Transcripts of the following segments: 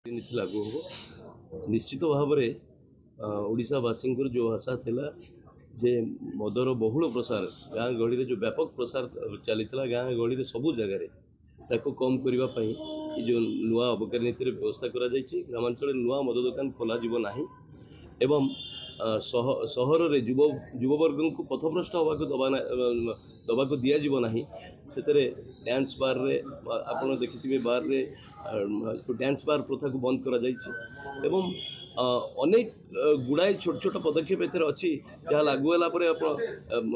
नीति लागू हो निश्चित भाव में ओडावासी जो आशा थिला जे मदर बहुल प्रसार गाँ गहली जो व्यापक प्रसार चलता गाँ गहली सबू जगह कम करने जो नुआ अबकारी नीति व्यवस्था कर ग्रामांचल नुआ मद दुकान खोल ना एवं सहर रे युववर्ग को पथभ्रष्ट होगा दबा को दि जाना से डांस बार रे आपड़ देखिए बार रे डांस बार प्रथा को बंद करा एवं अनेक गुड़ाए छोट छोट पदक्षेप अच्छी जहाँ लागू है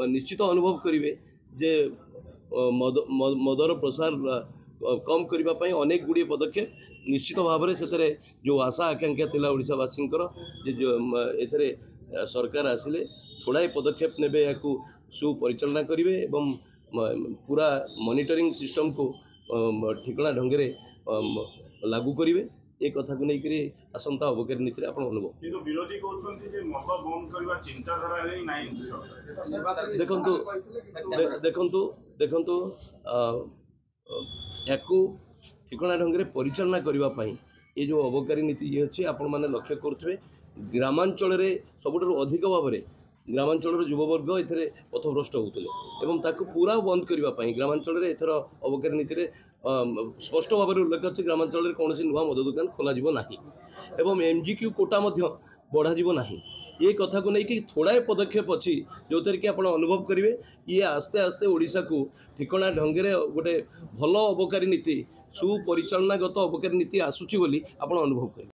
निश्चित अनुभव करेंगे जे मदर प्रसार कम करने अनेक गुड़िए पदक्षेप निश्चित भाव में से जो आशा आकांक्षा थिला ओडावासी एथरे सरकार आसिले थोड़ाए पदक्षेप ने या सुपरिचालना करेंगे एवं पूरा मॉनिटरिंग सिस्टम को ठिकना ढंग से लागू करेंगे एक कथा को लेकर आसंता अबकारी नीति अनुभव देखु या ठिकना ढंग से परिचालना करने ये जो अबकारी नीति ये अच्छे आपण मैंने लक्ष्य करुवे ग्रामांचल सबुठ अधिक भाव में ग्रामांचल युववर्ग ए पथभ्रष्ट होते पूरा बंद करने ग्रामांचल एथर अबकारी नीति स्पष्ट भाव में उल्लेख अच्छे ग्रामांचल कौन नुआ मद दुकान खोल एवं एमजीक्यू कोटा बढ़ा ना ये कथा को लेकिन थोड़ाए पदक्षेप अच्छी जो कि आप अनुभव करेंगे ये आस्ते आस्ते ओडिशा को ठिकना ढंग से गोटे भल अबकारी नीति सुपरिचालनागत अबकारी नीति आसूची बोली आप अनुभव करेंगे।